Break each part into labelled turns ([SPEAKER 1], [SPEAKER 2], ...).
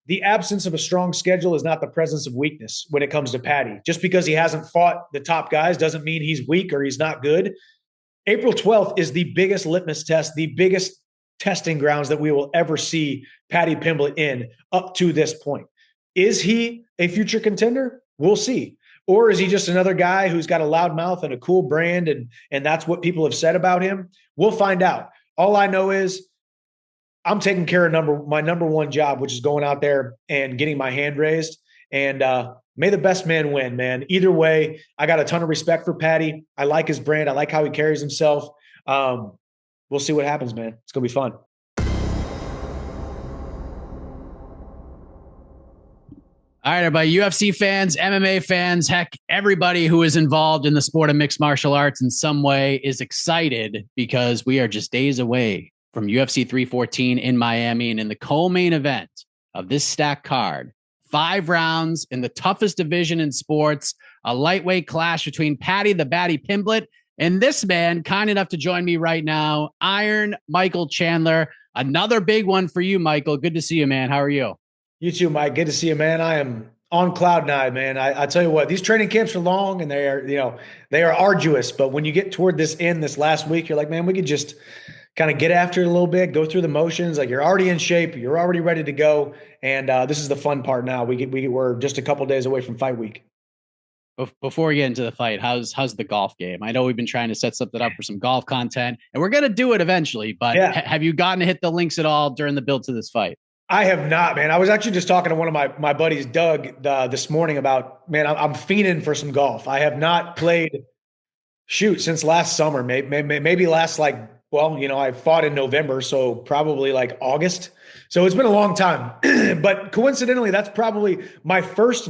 [SPEAKER 1] the absence of a strong schedule is not the presence of weakness when it comes to Paddy. Just because he hasn't fought the top guys doesn't mean he's weak or he's not good. April 12th is the biggest litmus test, the biggest testing grounds that we will ever see Paddy Pimblett in up to this point. Is he a future contender? We'll see. Or is he just another guy who's got a loud mouth and a cool brand, and that's what people have said about him? We'll find out. All I know is I'm taking care of my number one job, which is going out there and getting my hand raised. And may the best man win, man. Either way, I got a ton of respect for Paddy. I like his brand. I like how he carries himself. We'll see what happens, man. It's going to be fun.
[SPEAKER 2] All right, everybody, UFC fans, MMA fans, heck, everybody who is involved in the sport of mixed martial arts in some way is excited because we are just days away from UFC 314 in Miami. And in the co-main event of this stacked card, 5 rounds in the toughest division in sports, a lightweight clash between Paddy the Baddy Pimblett and this man, kind enough to join me right now, Iron Michael Chandler. Another big one for you, Michael. Good to see you, man. How are you?
[SPEAKER 1] You too, Mike. Good to see you, man. I am on cloud nine, man. I tell you what, these training camps are long and they are arduous. But when you get toward this last week, you're like, man, we could just kind of get after it a little bit, go through the motions. Like, you're already in shape, you're already ready to go, and this is the fun part now. We're just a couple days away from fight week.
[SPEAKER 2] Before we get into the fight, how's the golf game? I know we've been trying to set something up for some golf content, and we're gonna do it eventually. But have you gotten to hit the links at all during the build to this fight?
[SPEAKER 1] I have not, man. I was actually just talking to one of my buddies, Doug, this morning about, man, I'm fiending for some golf. I have not played, since last summer, maybe last I fought in November, so probably like August. So it's been a long time. But coincidentally, that's probably my first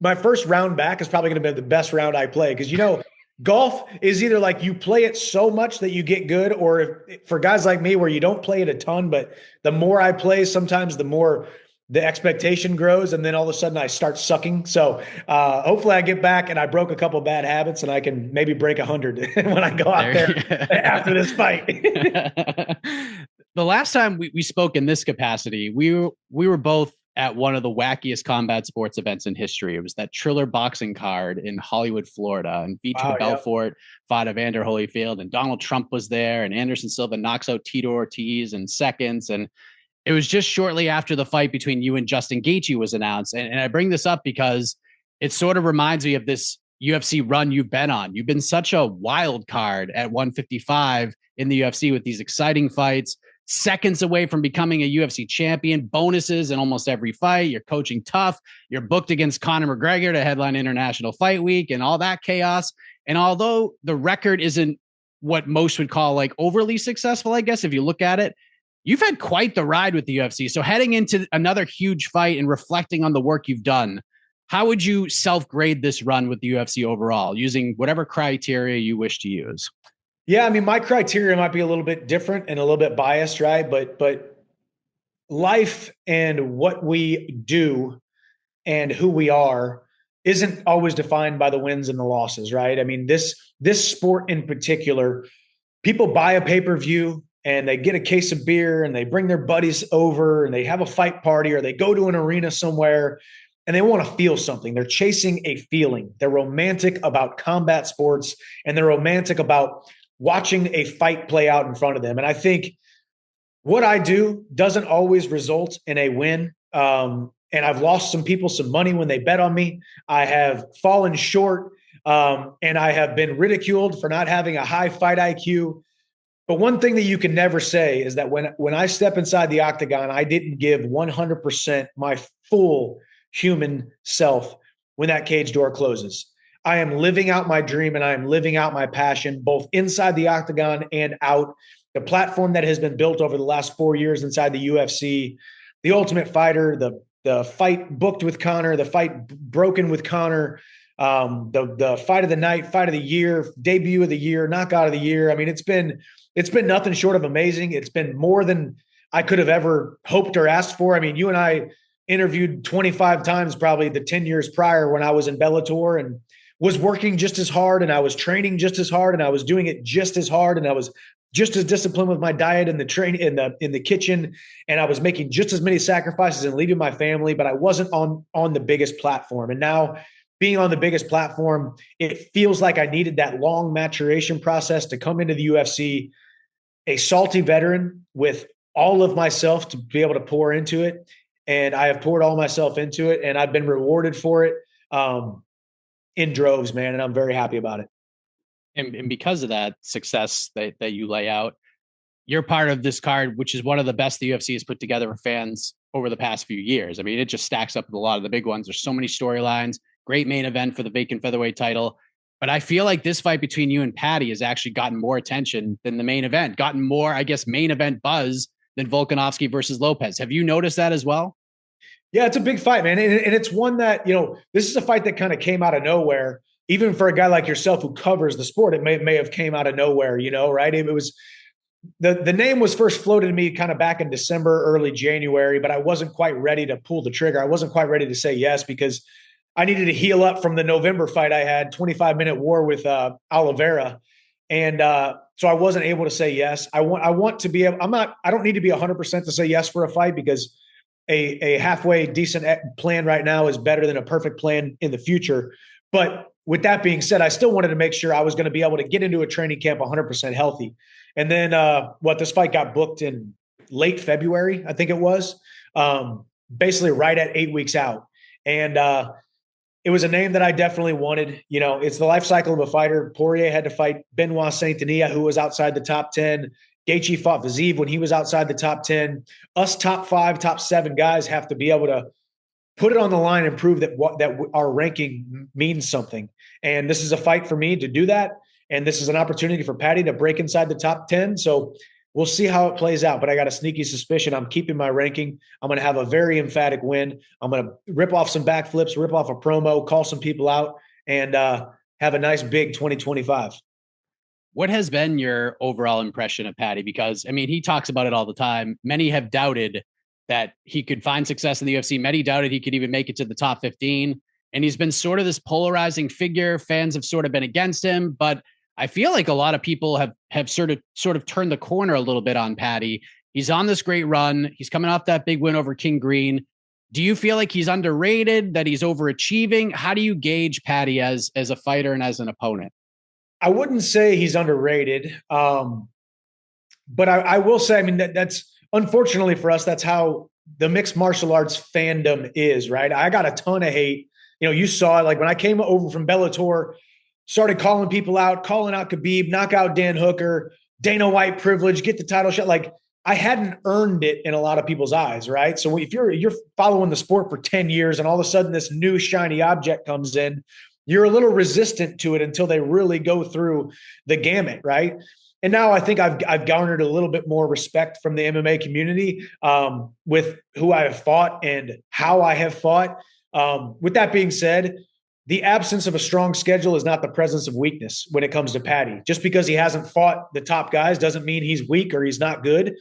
[SPEAKER 1] round back is probably going to be the best round I play. Because, golf is either like you play it so much that you get good, or for guys like me where you don't play it a ton, but the more I play, sometimes the more the expectation grows, and then all of a sudden I start sucking. So hopefully I get back and I broke a couple bad habits and I can maybe break 100 when I go out there after this fight.
[SPEAKER 2] The last time we spoke in this capacity, we were both at one of the wackiest combat sports events in history. It was that Triller boxing card in Hollywood, Florida, and Vitor Belfort fought Evander Holyfield, and Donald Trump was there, and Anderson Silva knocks out Tito Ortiz in seconds. And it was just shortly after the fight between you and Justin Gaethje was announced. And I bring this up because it sort of reminds me of this UFC run you've been on. You've been such a wild card at 155 in the UFC with these exciting fights, seconds away from becoming a UFC champion, bonuses in almost every fight. You're coaching tough. You're booked against Conor McGregor to headline International Fight Week and all that chaos. And although the record isn't what most would call like overly successful, I guess, if you look at it, you've had quite the ride with the UFC. So heading into another huge fight and reflecting on the work you've done, how would you self-grade this run with the UFC overall, using whatever criteria you wish to use?
[SPEAKER 1] Yeah, I mean, my criteria might be a little bit different and a little bit biased, right? But life and what we do and who we are isn't always defined by the wins and the losses, right? I mean, this sport in particular, people buy a pay-per-view and they get a case of beer and they bring their buddies over and they have a fight party, or they go to an arena somewhere and they want to feel something. They're chasing a feeling. They're romantic about combat sports, and they're romantic about watching a fight play out in front of them. And I think what I do doesn't always result in a win. And I've lost some people some money when they bet on me. I have fallen short, and I have been ridiculed for not having a high fight IQ. But one thing that you can never say is that when I step inside the octagon, I didn't give 100% my full human self when that cage door closes. I am living out my dream and I am living out my passion, both inside the octagon and out. The platform that has been built over the last 4 years inside the UFC, the Ultimate Fighter, the fight booked with Conor, the fight broken with Conor, the fight of the night, fight of the year, debut of the year, knockout of the year. I mean, it's been nothing short of amazing. It's been more than I could have ever hoped or asked for. I mean, you and I interviewed 25 times probably the 10 years prior when I was in Bellator, and was working just as hard, and I was training just as hard, and I was doing it just as hard, and I was just as disciplined with my diet and the train in the kitchen, and I was making just as many sacrifices and leaving my family, but I wasn't on the biggest platform. And now being on the biggest platform, it feels like I needed that long maturation process to come into the UFC, a salty veteran with all of myself to be able to pour into it. And I have poured all myself into it, and I've been rewarded for it in droves, man. And I'm very happy about it.
[SPEAKER 2] And because of that success that you lay out, you're part of this card, which is one of the best the UFC has put together for fans over the past few years. I mean, it just stacks up with a lot of the big ones. There's so many storylines, great main event for the vacant featherweight title. But I feel like this fight between you and Paddy has actually gotten more attention than the main event, gotten more, I guess, main event buzz than Volkanovski versus Lopez. Have you noticed that as well?
[SPEAKER 1] Yeah, it's a big fight, man. And it's one that, this is a fight that kind of came out of nowhere. Even for a guy like yourself who covers the sport, it may have came out of nowhere, right? It was the name was first floated to me kind of back in December, early January, but I wasn't quite ready to pull the trigger. I wasn't quite ready to say yes because I needed to heal up from the November fight I had, 25-minute war with Oliveira. And so I wasn't able to say yes. I want to be able, I don't need to be 100% to say yes for a fight because a halfway decent plan right now is better than a perfect plan in the future. But with that being said, I still wanted to make sure I was going to be able to get into a training camp 100% healthy. And then this fight got booked in late February, I think it was, basically right at 8 weeks out. And it was a name that I definitely wanted. It's the life cycle of a fighter. Poirier had to fight Benoit Saint-Denis, who was outside the top 10. Gaethje fought Vazeev when he was outside the top 10. Us top 5, top 7 guys have to be able to put it on the line and prove that our ranking means something. And this is a fight for me to do that. And this is an opportunity for Paddy to break inside the top 10. So we'll see how it plays out. But I got a sneaky suspicion I'm keeping my ranking. I'm going to have a very emphatic win. I'm going to rip off some backflips, rip off a promo, call some people out, and have a nice big 2025.
[SPEAKER 2] What has been your overall impression of Paddy? Because, I mean, he talks about it all the time. Many have doubted that he could find success in the UFC. Many doubted he could even make it to the top 15. And he's been sort of this polarizing figure. Fans have sort of been against him, but I feel like a lot of people have sort of turned the corner a little bit on Paddy. He's on this great run. He's coming off that big win over King Green. Do you feel like he's underrated, that he's overachieving? How do you gauge Paddy as a fighter and as an opponent?
[SPEAKER 1] I wouldn't say he's underrated. But I will say, I mean, that's unfortunately for us, that's how the mixed martial arts fandom is, right? I got a ton of hate. You saw it, like when I came over from Bellator, started calling people out, calling out Khabib, knock out Dan Hooker, Dana White privilege, get the title shot. Like I hadn't earned it in a lot of people's eyes, right? So if you're following the sport for 10 years and all of a sudden this new shiny object comes in, you're a little resistant to it until they really go through the gamut, right? And now I think I've garnered a little bit more respect from the MMA community with who I have fought and how I have fought. With that being said, the absence of a strong schedule is not the presence of weakness when it comes to Paddy. Just because he hasn't fought the top guys doesn't mean he's weak or he's not good.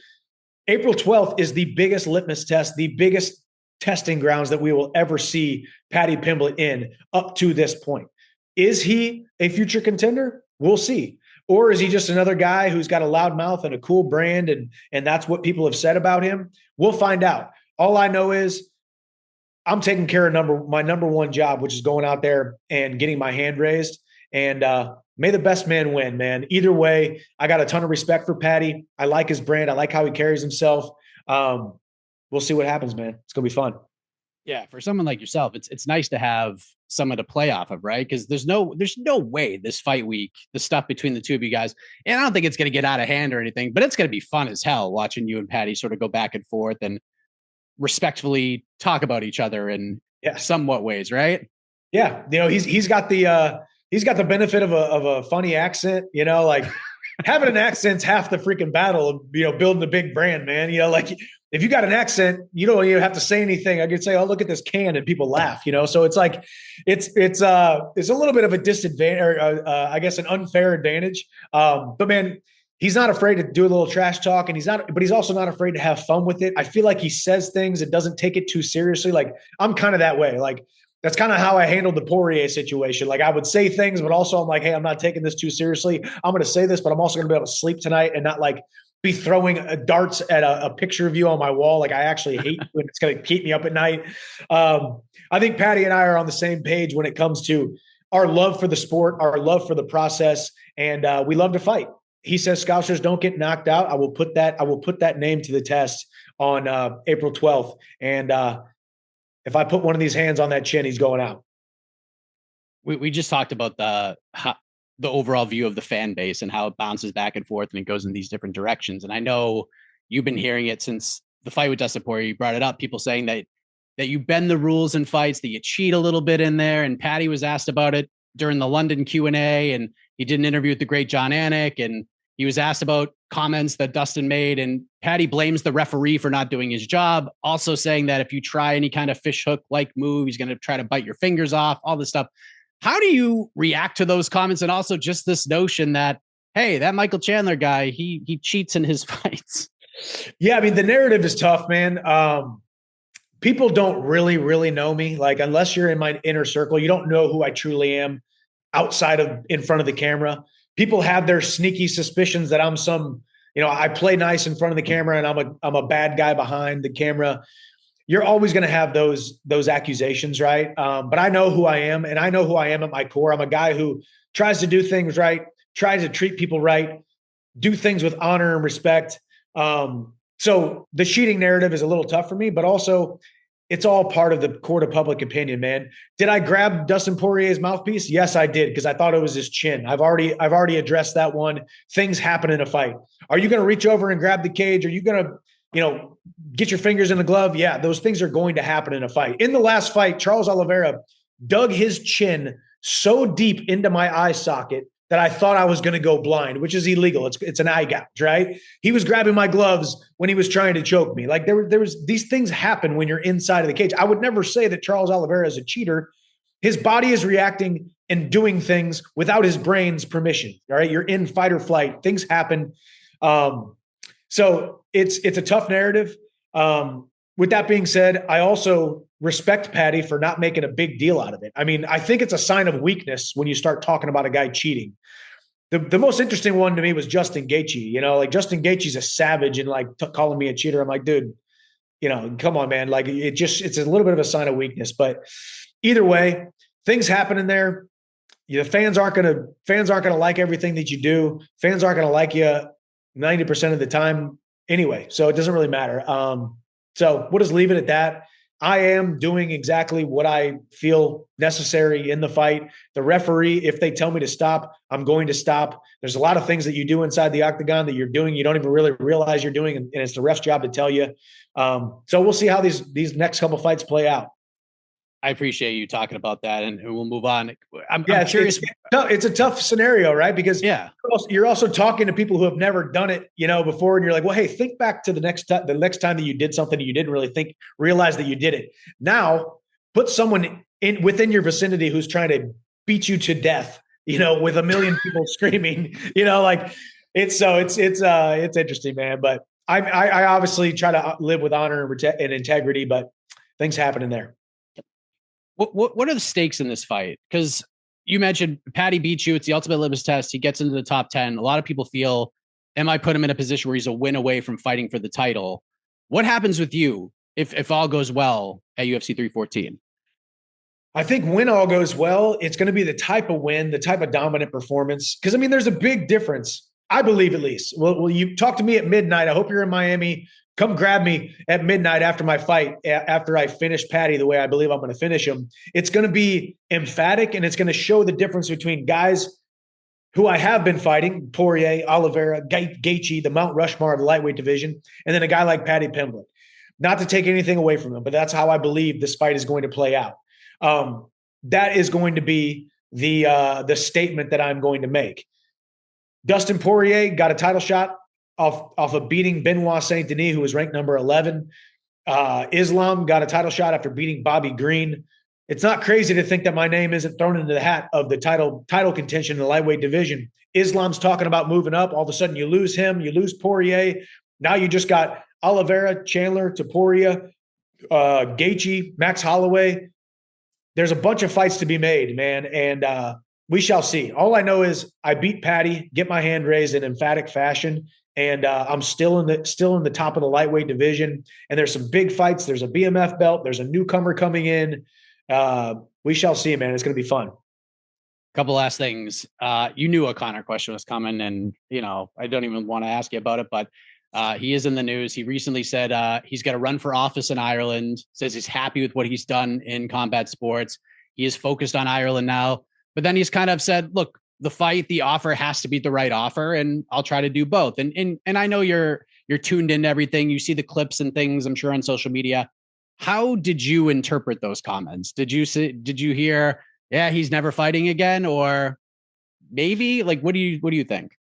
[SPEAKER 1] April 12th is the biggest litmus test, the biggest testing grounds that we will ever see Paddy Pimblett in up to this point. Is he a future contender? We'll see. Or is he just another guy who's got a loud mouth and a cool brand and that's what people have said about him? We'll find out. All I know is I'm taking care of my number one job, which is going out there and getting my hand raised. And may the best man win, man. Either way, I got a ton of respect for Paddy. I like his brand. I like how he carries himself. We'll see what happens, man. It's going to be fun.
[SPEAKER 2] Yeah, for someone like yourself, it's nice to have someone to play off of, right? Because there's no way this fight week, the stuff between the two of you guys, and I don't think it's going to get out of hand or anything, but it's going to be fun as hell watching you and Paddy sort of go back and forth and respectfully talk about each other in somewhat ways, right?
[SPEAKER 1] Yeah, he's got the benefit of a funny accent, like having an accent's half the freaking battle of building a big brand, man. Like if you got an accent, you don't even have to say anything. I could say, "Oh, look at this can," and people laugh. So it's like it's a little bit of a disadvantage, or I guess an unfair advantage. But man, he's not afraid to do a little trash talk, and he's also not afraid to have fun with it. I feel like he says things and doesn't take it too seriously. Like I'm kind of that way. Like That's kind of how I handled the Poirier situation. Like I would say things, but also I'm like, hey, I'm not taking this too seriously. I'm going to say this, but I'm also going to be able to sleep tonight and not like be throwing darts at a picture of you on my wall. Like I actually hate you and it's going to keep me up at night. I think Paddy and I are on the same page when it comes to our love for the sport, our love for the process, and we love to fight. He says Scousers don't get knocked out. I will put that name to the test on April 12th. And if I put one of these hands on that chin, he's going out.
[SPEAKER 2] We just talked about the overall view of the fan base and how it bounces back and forth and it goes in these different directions. And I know you've been hearing it since the fight with Dustin Poirier. You brought it up. People saying that you bend the rules in fights, that you cheat a little bit in there. And Paddy was asked about it during the London Q&A, and he did an interview with the great John Anik, and he was asked about comments that Dustin made, and Paddy blames the referee for not doing his job, also saying that if you try any kind of fish hook like move, he's going to try to bite your fingers off, all this stuff. How do you react to those comments? And also just this notion that, hey, that Michael Chandler guy, he cheats in his fights.
[SPEAKER 1] Yeah, I mean, the narrative is tough, man. People don't really know me. Like, unless you're in my inner circle, you don't know who I truly am outside of in front of the camera. People have their sneaky suspicions that I'm some, I play nice in front of the camera and I'm a bad guy behind the camera. You're always going to have those accusations, right? But I know who I am, and I know who I am at my core. I'm a guy who tries to do things right, tries to treat people right, do things with honor and respect. So the cheating narrative is a little tough for me, but also it's all part of the court of public opinion, man. Did I grab Dustin Poirier's mouthpiece? Yes, I did, because I thought it was his chin. I've already addressed that one. Things happen in a fight. Are you going to reach over and grab the cage? Are you going to, get your fingers in the glove? Yeah, those things are going to happen in a fight. In the last fight, Charles Oliveira dug his chin so deep into my eye socket that I thought I was going to go blind, which is illegal. It's an eye gouge, right? He was grabbing my gloves when he was trying to choke me. Like there was these things happen when you're inside of the cage. I would never say that Charles Oliveira is a cheater. His body is reacting and doing things without his brain's permission. All right, you're in fight or flight. Things happen. So it's a tough narrative. With that being said, I also respect Paddy for not making a big deal out of it. I mean, I think it's a sign of weakness when you start talking about a guy cheating. The most interesting one to me was Justin Gaethje. Like Justin Gaethje's a savage and like calling me a cheater. I'm like, dude, come on, man. Like it's a little bit of a sign of weakness. But either way, things happen in there. The fans aren't gonna like everything that you do. Fans aren't gonna like you 90% of the time anyway. So it doesn't really matter. So we'll just leave it at that. I am doing exactly what I feel necessary in the fight. The referee, if they tell me to stop, I'm going to stop. There's a lot of things that you do inside the octagon that you're doing, you don't even really realize you're doing, and it's the ref's job to tell you. So we'll see how these next couple fights play out.
[SPEAKER 2] I appreciate you talking about that, and we'll move on. I'm curious.
[SPEAKER 1] It's a tough scenario, right? Because you're also talking to people who have never done it, before, and you're like, well, hey, think back to the next time that you did something that you didn't really realize that you did it. Now, put someone within your vicinity who's trying to beat you to death, with a million people screaming, it's interesting, man. But I obviously try to live with honor and integrity, but things happen in there.
[SPEAKER 2] What are the stakes in this fight? Because you mentioned Paddy beats you. It's the ultimate litmus test. He gets into the top 10. A lot of people feel, I put him in a position where he's a win away from fighting for the title. What happens with you if all goes well at UFC 314?
[SPEAKER 1] I think when all goes well, it's going to be the type of win, the type of dominant performance. Because, there's a big difference, I believe, at least. Well, you talk to me at midnight. I hope you're in Miami. Come grab me at midnight after my fight, after I finish Paddy the way I believe I'm going to finish him. It's going to be emphatic, and it's going to show the difference between guys who I have been fighting, Poirier, Oliveira, Gaethje, the Mount Rushmore of the lightweight division, and then a guy like Paddy Pimblett. Not to take anything away from him, but that's how I believe this fight is going to play out. That is going to be the statement that I'm going to make. Dustin Poirier got a title shot off of beating Benoit Saint Denis, who was ranked number 11. Islam got a title shot after beating Bobby Green. It's not crazy to think that my name isn't thrown into the hat of the title contention in the lightweight division. Islam's talking about moving up. All of a sudden, you lose him, you lose Poirier. Now you just got Oliveira, Chandler, Topuria, Gaethje, Max Holloway. there's a bunch of fights to be made, man. And we shall see. All I know is I beat Paddy, get my hand raised in emphatic fashion. And I'm still in the top of the lightweight division. And there's some big fights. There's a BMF belt. There's a newcomer coming in. We shall see, man. It's going to be fun.
[SPEAKER 2] Couple last things. You knew a Conor question was coming, and I don't even want to ask you about it, but he is in the news. He recently said he's got to run for office in Ireland. Says he's happy with what he's done in combat sports. He is focused on Ireland now, but then he's kind of said, "Look, the offer has to be the right offer, and I'll try to do both." And I know you're tuned into everything. You see the clips and things, I'm sure, on social media. How did you interpret those comments? Did you hear, yeah, he's never fighting again, or maybe, like, what do you think?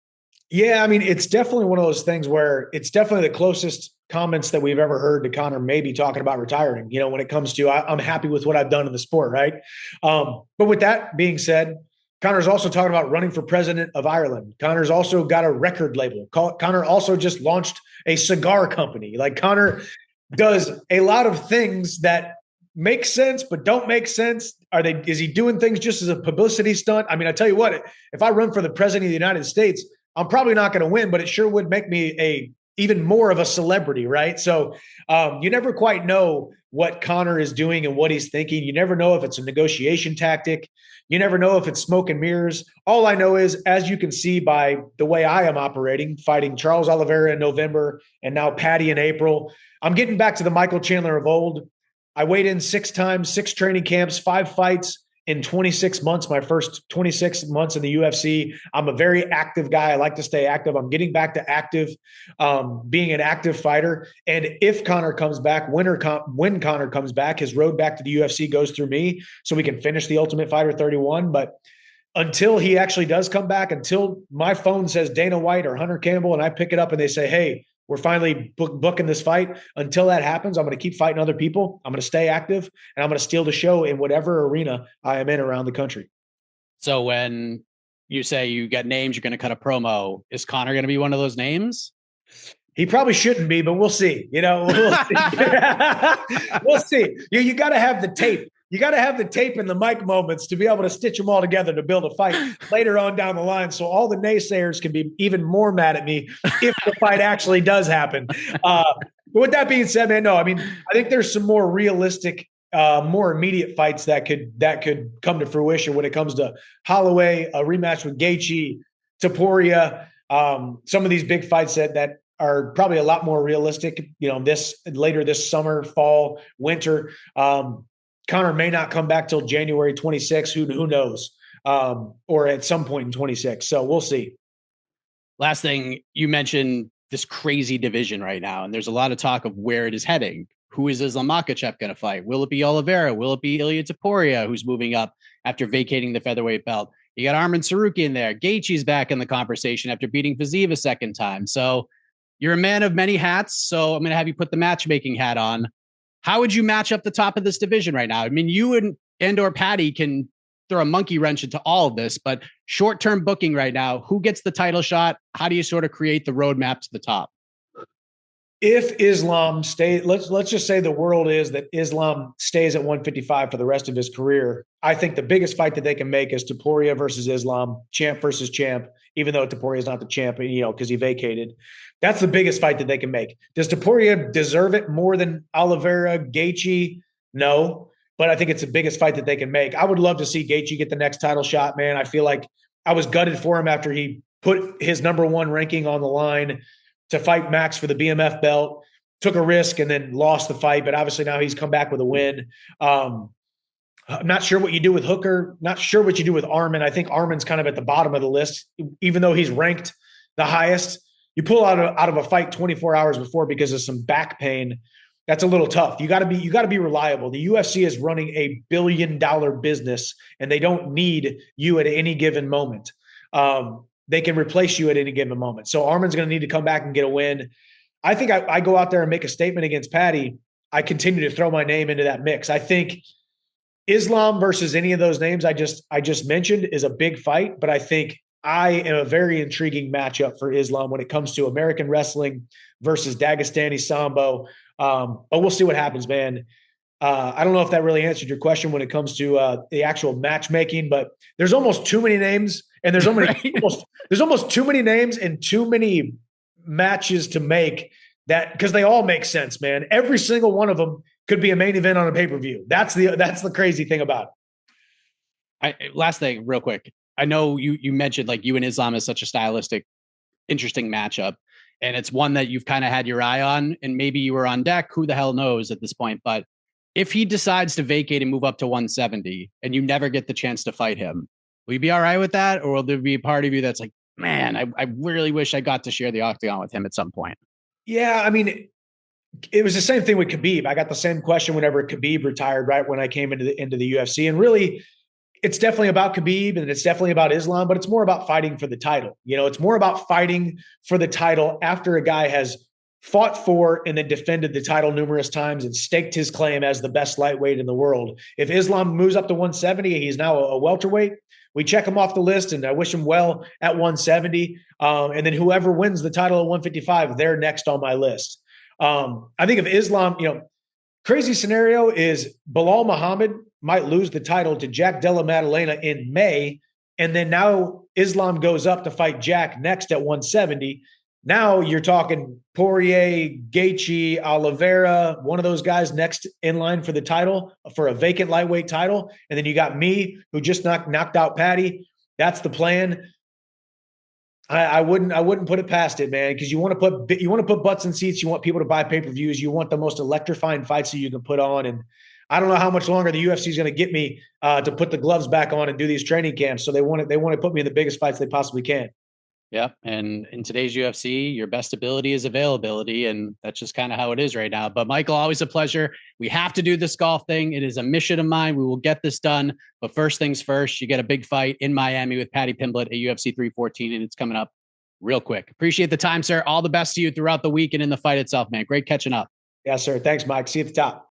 [SPEAKER 1] Yeah, I mean, it's definitely one of those things where it's definitely the closest comments that we've ever heard to Conor maybe talking about retiring, when it comes to I'm happy with what I've done in the sport, right? But with that being said, Conor's also talking about running for president of Ireland. Conor's also got a record label. Conor also just launched a cigar company. Like, Conor does a lot of things that make sense but don't make sense. Is he doing things just as a publicity stunt? I mean, I tell you what, if I run for the president of the United States, I'm probably not going to win, but it sure would make me even more of a celebrity, right? So you never quite know what Conor is doing and what he's thinking. You never know if it's a negotiation tactic. You never know if it's smoke and mirrors. All I know is, as you can see by the way I am operating, fighting Charles Oliveira in November and now Paddy in April, I'm getting back to the Michael Chandler of old. I weighed in 6 times, 6 training camps, 5 fights in 26 months, my first 26 months in the UFC. I'm a very active guy. I like to stay active. I'm getting back to being an active fighter. And if Conor comes back, when Conor comes back, his road back to the UFC goes through me, so we can finish the Ultimate Fighter 31. But until he actually does come back, until my phone says Dana White or Hunter Campbell and I pick it up and they say, hey, we're finally booking this fight. Until that happens, I'm going to keep fighting other people. I'm going to stay active, and I'm going to steal the show in whatever arena I am in around the country.
[SPEAKER 2] So when you say you get names, you're going to cut a promo, is Conor going to be one of those names?
[SPEAKER 1] He probably shouldn't be, but we'll see. We'll see. We'll see. You got to have the tape. You got to have the tape and the mic moments to be able to stitch them all together to build a fight later on down the line. So all the naysayers can be even more mad at me if the fight actually does happen. But with that being said, man, no, I mean, I think there's some more realistic, more immediate fights that could come to fruition when it comes to Holloway, a rematch with Gaethje, Topuria, some of these big fights that are probably a lot more realistic, later this summer, fall, winter. Conor may not come back till January 26. Who knows? Or at some point in 26. So we'll see.
[SPEAKER 2] Last thing, you mentioned this crazy division right now, and there's a lot of talk of where it is heading. Who is Islam Makhachev going to fight? Will it be Oliveira? Will it be Ilia Topuria, who's moving up after vacating the featherweight belt? You got Arman Saruki in there. Gaethje's back in the conversation after beating Fiziev a second time. So you're a man of many hats. So I'm going to have you put the matchmaking hat on. How would you match up the top of this division right now? I mean, you and or Paddy can throw a monkey wrench into all of this, but short-term booking right now, who gets the title shot? How do you sort of create the roadmap to the top?
[SPEAKER 1] If Islam stays, let's just say the world is that Islam stays at 155 for the rest of his career. I think the biggest fight that they can make is Topuria versus Islam, champ versus champ, even though Topuria is not the champ, because he vacated. That's the biggest fight that they can make. Does Topuria deserve it more than Oliveira, Gaethje? No, but I think it's the biggest fight that they can make. I would love to see Gaethje get the next title shot, man. I feel like I was gutted for him after he put his number 1 ranking on the line to fight Max for the BMF belt, took a risk and then lost the fight. But obviously now he's come back with a win. I'm not sure what you do with Hooker, not sure what you do with Arman. I think Arman's kind of at the bottom of the list, even though he's ranked the highest. You pull out of a fight 24 hours before because of some back pain. That's a little tough. You got to be reliable. The UFC is running $1 billion business, and they don't need you at any given moment. They can replace you at any given moment. So Arman's going to need to come back and get a win. I think I go out there and make a statement against Paddy. I continue to throw my name into that mix. I think Islam versus any of those names I just mentioned is a big fight, but I think I am a very intriguing matchup for Islam when it comes to American wrestling versus Dagestani Sambo. But we'll see what happens, man. I don't know if that really answered your question when it comes to the actual matchmaking, but there's almost too many names, and there's
[SPEAKER 2] Right?
[SPEAKER 1] almost too many names and too many matches to make that, because they all make sense, man. Every single one of them could be a main event on a pay-per-view. That's the crazy thing about it.
[SPEAKER 2] Last thing, real quick. I know you mentioned like you and Islam is such a stylistic, interesting matchup, and it's one that you've kind of had your eye on, and maybe you were on deck. Who the hell knows at this point? But if he decides to vacate and move up to 170, and you never get the chance to fight him, will you be all right with that, or will there be a part of you that's like, man, I really wish I got to share the octagon with him at some point?
[SPEAKER 1] Yeah, I mean, it was the same thing with Khabib. I got the same question whenever Khabib retired, right when I came into the UFC, and really, it's definitely about Khabib and it's definitely about Islam, but it's more about fighting for the title. You know, it's more about fighting for the title after a guy has fought for and then defended the title numerous times and staked his claim as the best lightweight in the world. If Islam moves up to 170, he's now a welterweight. We check him off the list, and I wish him well at 170. And then whoever wins the title at 155, they're next on my list. I think if Islam, crazy scenario is Bilal Muhammad might lose the title to Jack Della Maddalena in May, and then now Islam goes up to fight Jack next at 170. Now you're talking Poirier, Gaethje, Oliveira, one of those guys next in line for the title, for a vacant lightweight title, and then you got me who just knocked out Paddy. That's the plan. I wouldn't put it past it, man, because you want to put butts in seats. You want people to buy pay-per-views. You want the most electrifying fights that you can put on. And I don't know how much longer the UFC is going to get me to put the gloves back on and do these training camps. So they want to put me in the biggest fights they possibly can.
[SPEAKER 2] Yep. And in today's UFC, your best ability is availability. And that's just kind of how it is right now. But Michael, always a pleasure. We have to do this golf thing. It is a mission of mine. We will get this done. But first things first, you get a big fight in Miami with Paddy Pimblett at UFC 314, and it's coming up real quick. Appreciate the time, sir. All the best to you throughout the week and in the fight itself, man. Great catching up.
[SPEAKER 1] Yes, sir. Thanks, Mike. See you at the top.